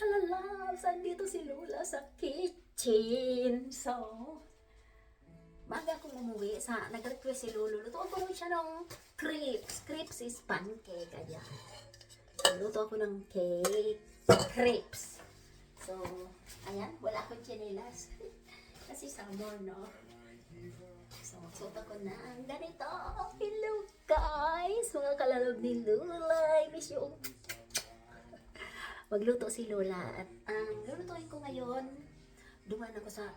kalalabs, andito si Lola sa kitchen. So, baga akong umuwi, nag-request si Lolo, luto ako rin siya ng crepes. Crepes is pancake, ayan. Luto ako ng cake, crepes. So, ayan, wala akong chinelas. Kasi summer, no? So, magsuot ako na ang ganito. Hello, guys! Mga kalalog ni Lola. I miss you. Magluto si Lola. At ang lulutuin ko ngayon, duman ako sa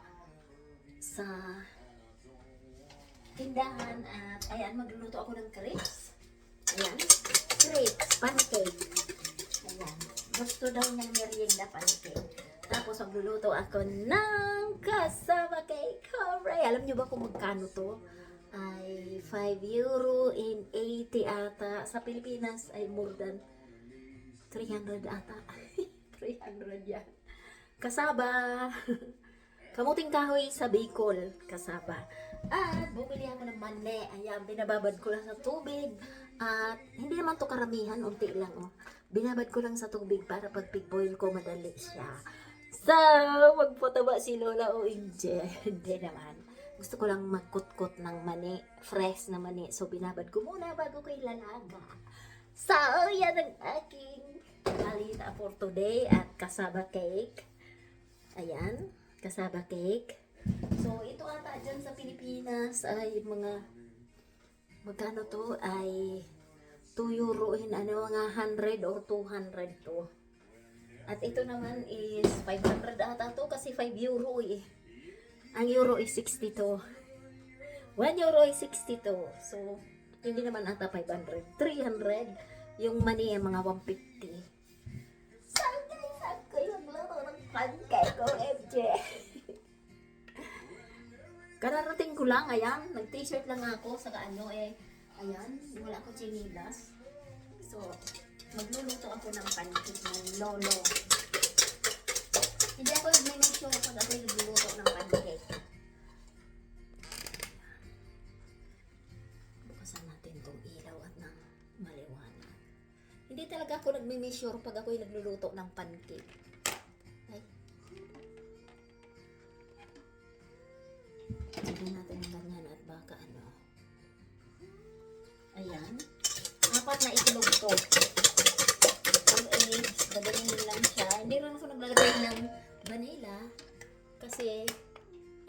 tindahan. At ayan, magluluto ako ng crepes. Ayan, crepes, pancake. Ayan, gusto daw niyang merienda pancake. Tapos magluluto ako ng cassava cake. Hooray! Alam niyo ba kung magkano to? Ay 5 euro in 80 ata. Sa Pilipinas ay more than 300 ata. 300 yan. Kasaba. Kamuting kahoy sa Bicol. Kasaba. At bumili ako ng mani. Ayan, binababad ko lang sa tubig. At hindi naman to karamihan. Unti lang, oh. Binabad ko lang sa tubig para pag pig-boil ko madali siya. So, magpataba si Lola o hindi. Hindi naman. Gusto ko lang magkut-kut ng mani. Fresh na mani. So, binabad ko muna bago ko ilalaga. So, yan ang aking balita for today at cassava cake. Ayan, cassava cake. So, ito ata dyan sa Pilipinas ay magkano to? Ay 2 euro in mga 100 or 200 to. At ito naman is 500 ata to kasi 5 euro eh. Ang euro is 62. 1 euro is 62. So, hindi naman ata 500. 300. Yung money ay mga 150. Saan ko yung luto ng pancake ko, MJ? Kararating ko lang, ayan. Nag-t-shirt lang ako sa ano eh. Ayan, wala ko chinilas. So, magluluto ako ng pancake ng Lolo. Hindi ako nag-make sure pag ako nagluluto ng pancake. Bukasan natin itong ilaw at ng maliwanag. Hindi talaga ako nag-make sure pag ako nagluluto ng pancake. Ay. Lagyan natin ng ganyan at baka ano. Ayan. 4 na itlog to. Gagawin lang siya. Hindi rin ako naglalagay ng vanilla kasi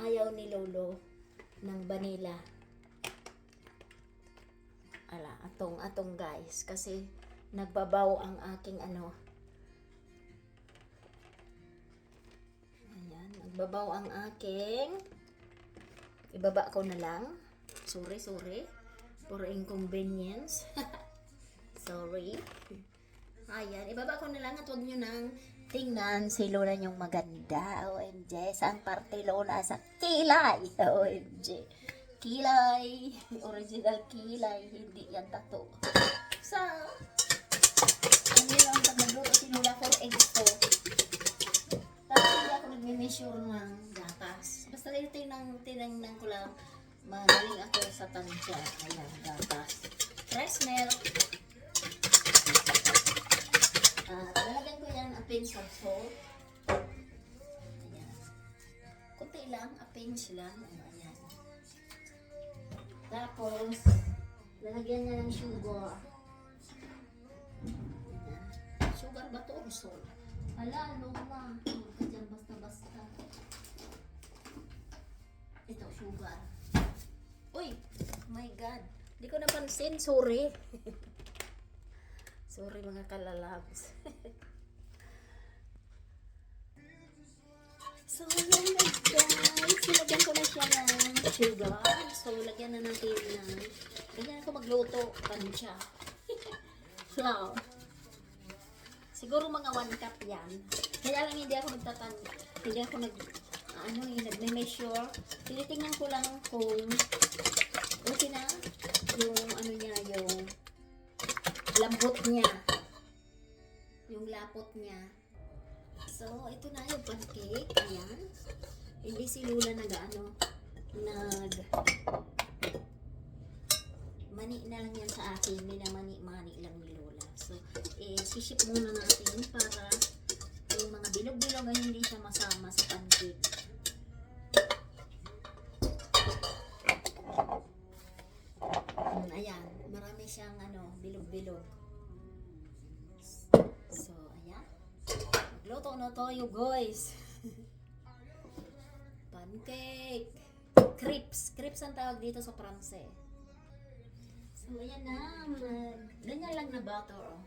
ayaw ni Lolo ng vanilla. Ala, atong guys kasi nagbabaw ang aking ano. Ayan, nagbabaw ang aking. Ibaba ko na lang. Sorry. For inconvenience. Sorry. Ayan, ibaba ko na lang at huwag nyo nang tingnan si Lola nyong maganda. OMG, saan parte Lola? Sa kilay. OMG. Kilay. Original kilay. Hindi yan tato. So, hindi lang pag nagluto si Lola for eggs to. Tapos hindi ako nagme-measure ng gatas. Basta tinangnan ko lang magaling ako sa tansya. Ayan, gatas. Fresh milk. Lalagyan ko yan a pinch of salt. Ayan. Kunti lang, a pinch lang. Ayan. Tapos, lalagyan niya ng sugar. Ayan. Sugar ba to or salt? Hala, luma. Huwag ka dyan basta-basta. Ito, sugar. Uy! Oh my God. Di ko napansin. Sorry. Sorry mga kalalabs. So, ayan na guys. Silagyan ko na siya ng sugar. So, lagyan na natin ng ganyan ako magluto. Tansya. Flour. Siguro mga 1 cup yan. Kaya lang hindi ako hindi ako nagme-measure. Tinitingnan ko lang kung okay na yung ano niya, yung lambot niya. Yung lapot niya. So, ito na yung pancake. Ayan. Hindi si Lola mani na lang yan sa akin. Minamani-mani lang ni Lola. So, siship muna natin para yung mga luto na tayo, guys. Pancake. Crepes. Crepes ang tawag dito sa Pranse. So, ayan na. Ganyan lang na butter, oh.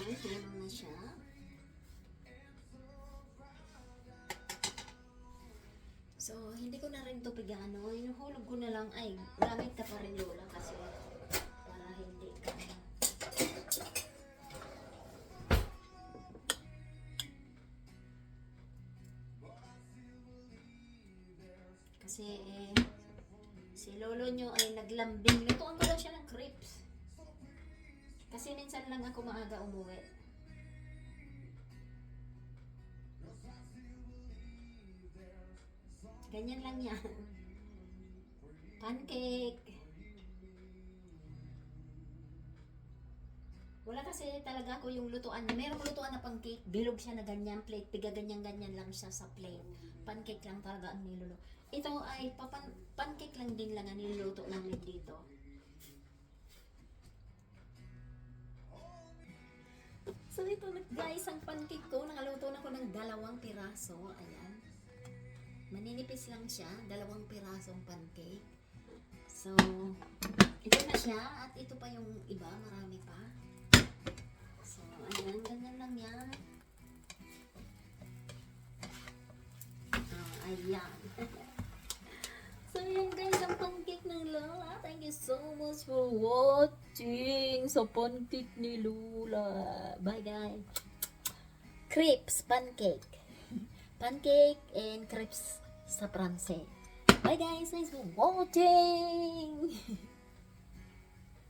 Ayan, meron na siya. So, hindi ko na rin ito pigano. Hinuhulog ko na lang. Ay, gamit ka pa rin, Lola, kasi para hindi ka... Kasi, si lolo nyo ay naglambing. Lutuan ko daw siya ng crepes. Kasi minsan lang ako maaga umuwi. Ganyan lang yan. Pancake. Wala kasi talaga ako yung lutuan. Merong lutuan na pancake. Bilog siya na ganyan plate. Tiga ganyan-ganyan lang siya sa plate. Pancake lang talaga ang niluluto. Ito ay pancake lang din lang ang niluluto namin dito. So ito guys, ang pancake ko. Nakaluto na ko ng 2 piraso. Ayan. Maninipis lang siya, 2 pirasong pancake. So, ito na siya at ito pa yung iba, marami pa. So, ayan, ganyan lang yan. Ayan. So, ayan guys, ang pancake ng Lola. Thank you so much for watching sa pancake ni Lola. Bye guys. Crepes, pancake. Pancake and crepes sa Pranse. Bye guys, thanks for watching!